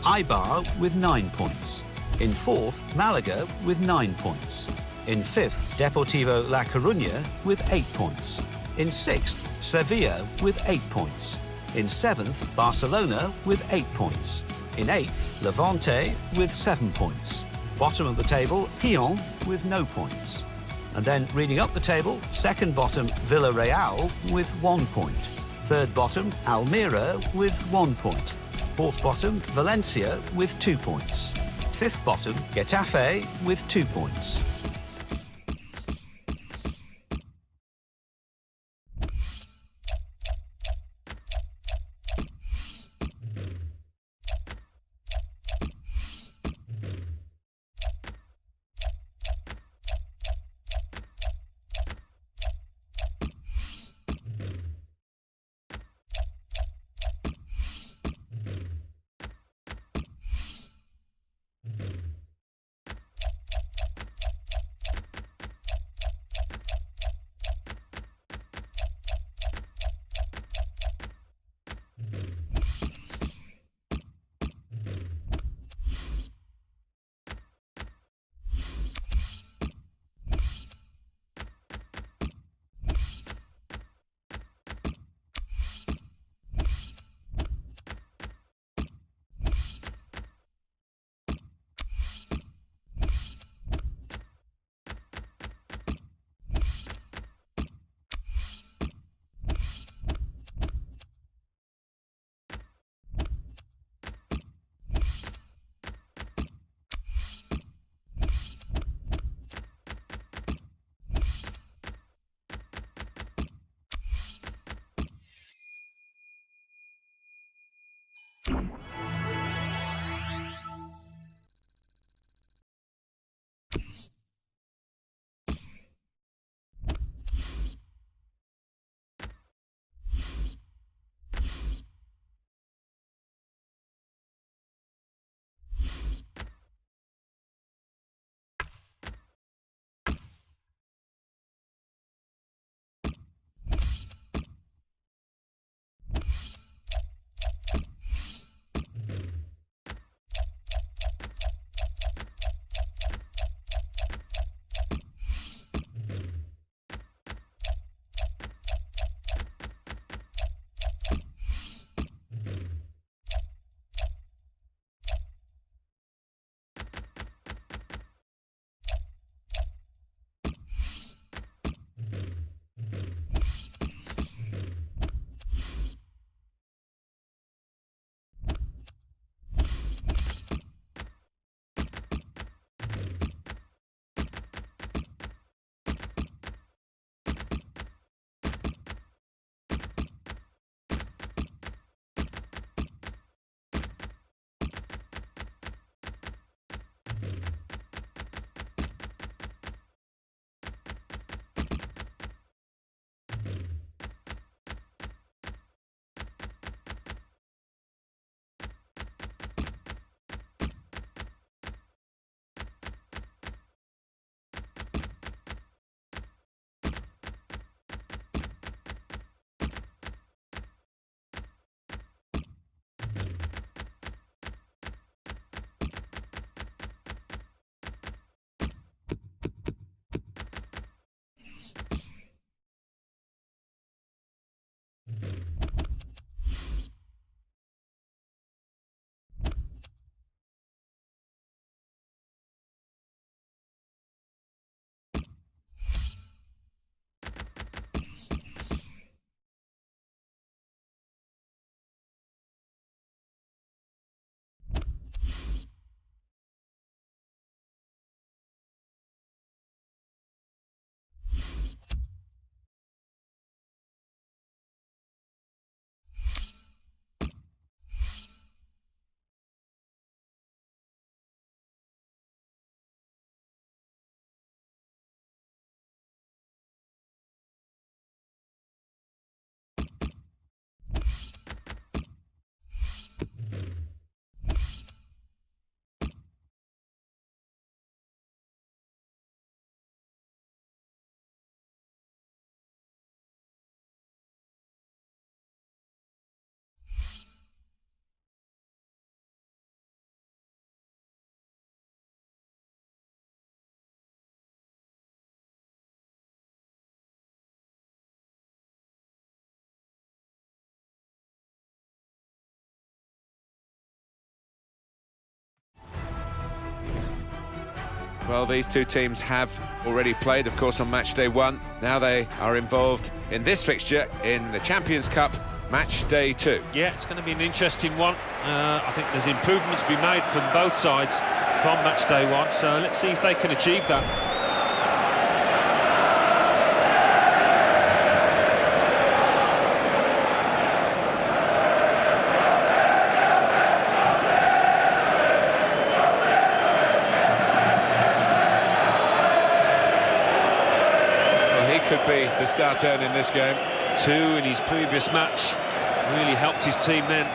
Eibar with 9 points. In 4th, Malaga with 9 points. In 5th, Deportivo La Coruña with 8 points. In 6th, Sevilla with 8 points. In 7th, Barcelona with 8 points. In 8th, Levante with 7 points. Bottom of the table, Lyon with no points. And then reading up the table, second bottom, Villarreal with 1 point. Third bottom, Almeria with 1 point. Fourth bottom, Valencia with 2 points. Fifth bottom, Getafe with 2 points. Well, these two teams have already played, of course, on match day 1. Now they are involved in this fixture in the Champions Cup, match day 2. Yeah, it's going to be an interesting one. I think there's improvements to be made from both sides from match day 1, so let's see if they can achieve that. Could be the star turn in this game. 2 in his previous match, really helped his team then.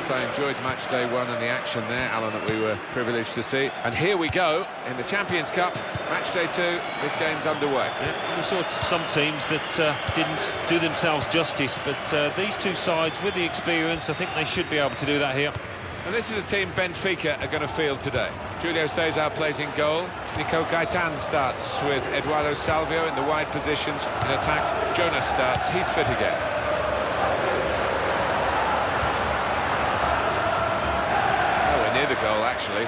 I enjoyed match day 1 and the action there, Alan, that we were privileged to see. And here we go in the Champions Cup, match day 2. This game's underway. Yeah, we saw some teams that didn't do themselves justice, but these two sides with the experience, I think they should be able to do that here. And this is a team Benfica are going to field today. Julio Cesar plays in goal. Nico Gaitan starts with Eduardo Salvio in the wide positions. In attack, Jonas starts. He's fit again. Oh, we're near the goal, actually.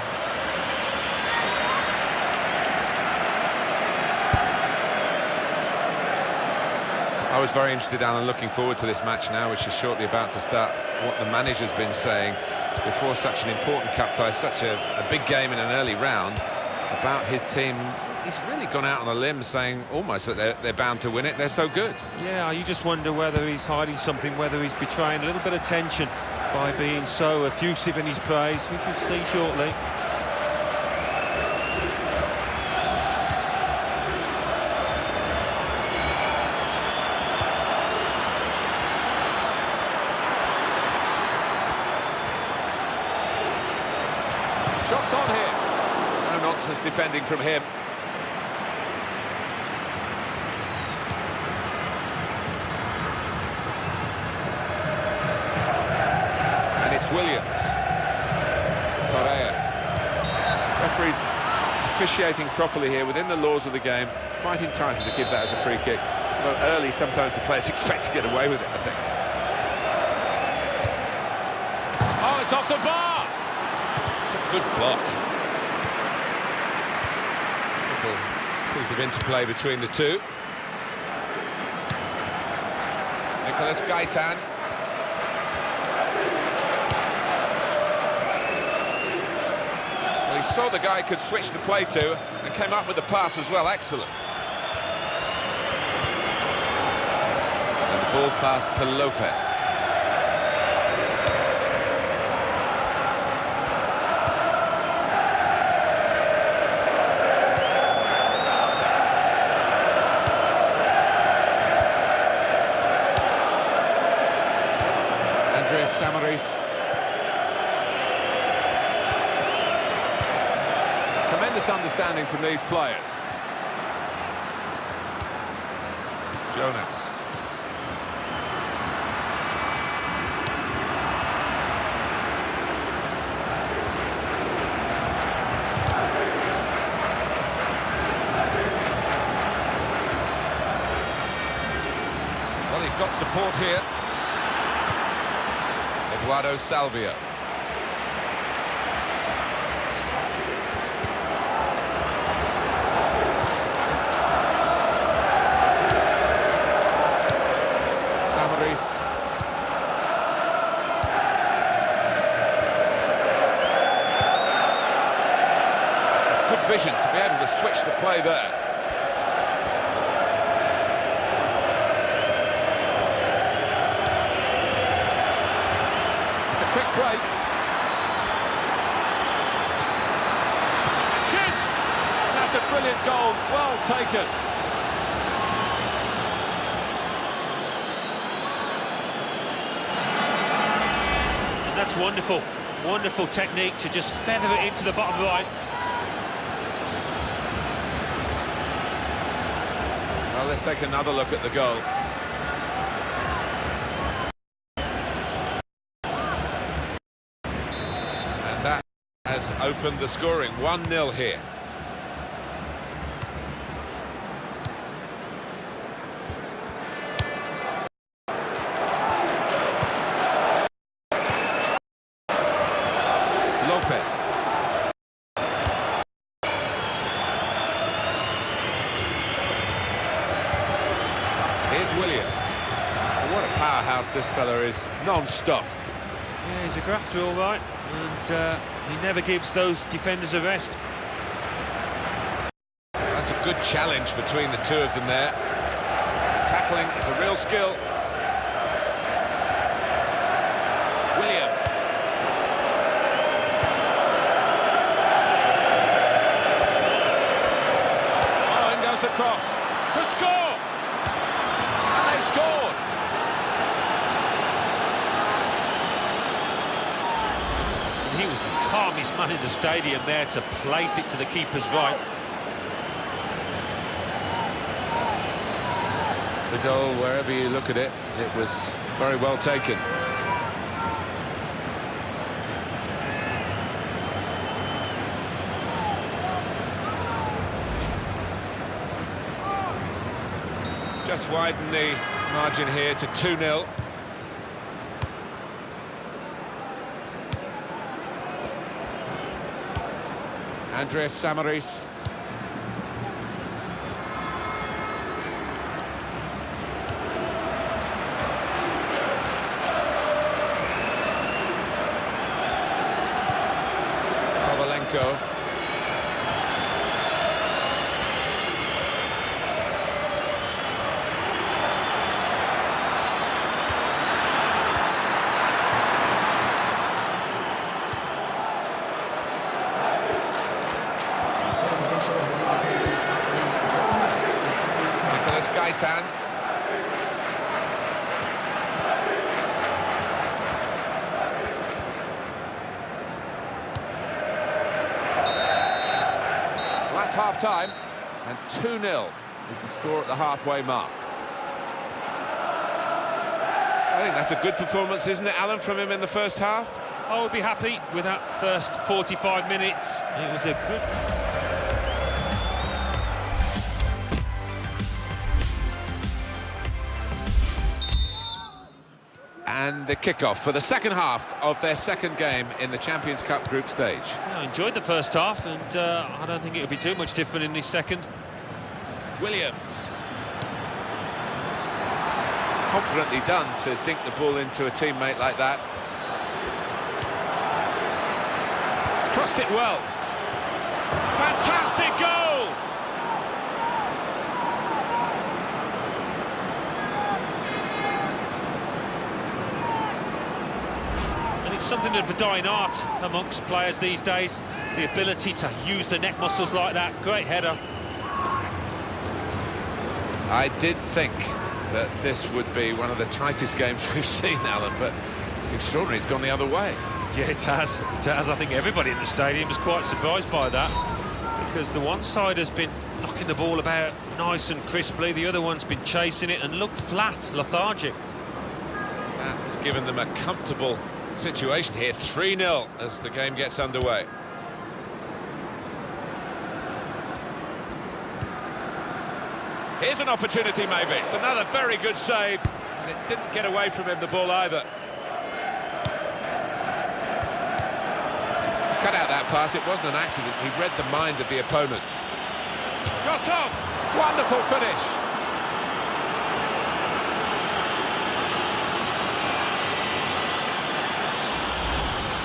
I was very interested, Alan, looking forward to this match now, which is shortly about to start. What the manager's been saying before such an important cup tie, such a big game in an early round, about his team. He's really gone out on a limb saying almost that they're bound to win it. They're so good. Yeah, you just wonder whether he's hiding something, whether he's betraying a little bit of tension by being so effusive in his praise. We shall see shortly. Shots on here. No nonsense defending from him. And it's Williams. Correa. Referee's officiating properly here within the laws of the game. Quite entitled to give that as a free kick. Although early, sometimes the players expect to get away with it, I think. Oh, it's off the bar! It's a good block. Little piece of interplay between the two. Nicolas Gaitan. Well, he saw the guy could switch the play to and came up with the pass as well. Excellent. And the ball passed to Lopez. Samaris. Tremendous understanding from these players. Jonas. Well, he's got support here. Eduardo Salvio. Samaris. It's good vision to be able to switch the play there. Quick break. Shoots! That's a brilliant goal, well taken. And that's wonderful. Wonderful technique to just feather it into the bottom right. Well, let's take another look at the goal. That has opened the scoring. 1-0 here. powerhouse this fella is, non-stop. Yeah, he's a grafter, all right, and he never gives those defenders a rest. That's a good challenge between the two of them there. Tackling is a real skill. Williams. Oh, in goes the cross. To score! And they've scored! And he was the calmest man in the stadium there to place it to the keeper's right. The goal, wherever you look at it, it was very well taken. Just widen the margin here to 2-0. Andreas Samaris. Kovalenko. Gaitan. Well, that's half-time, and 2-0 is the score at the halfway mark. I think that's a good performance, isn't it, Alan, from him in the first half? I would be happy with that first 45 minutes. It was a good... And the kickoff for the second half of their second game in the Champions Cup group stage. Yeah, I enjoyed the first half, and I don't think it would be too much different in this second. Williams. It's confidently done to dink the ball into a teammate like that. He's crossed it well. Fantastic goal! Something of a dying art amongst players these days, the ability to use the neck muscles like that. Great header. I did think that this would be one of the tightest games we've seen, Alan, but it's extraordinary, it's gone the other way. Yeah, it has. It has. I think everybody in the stadium was quite surprised by that, because the one side has been knocking the ball about nice and crisply, the other one's been chasing it and looked flat, lethargic. That's given them a comfortable situation here, 3-0 as the game gets underway. Here's an opportunity maybe. It's another very good save, and it didn't get away from him, the ball, either. He's cut out that pass, it wasn't an accident, he read the mind of the opponent. Shot off! Wonderful finish!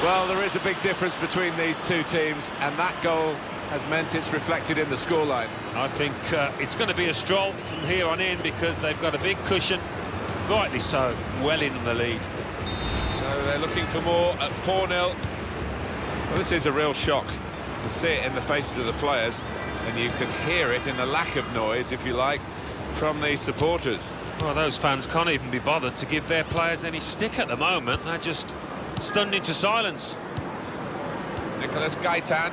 Well, there is a big difference between these two teams, and that goal has meant it's reflected in the scoreline. I think it's going to be a stroll from here on in, because they've got a big cushion, rightly so, well in the lead. So they're looking for more at 4-0. Well, this is a real shock. You can see it in the faces of the players, and you can hear it in the lack of noise, if you like, from the supporters. Well, those fans can't even be bothered to give their players any stick at the moment. They're just stunned into silence. Nicolas Gaitan.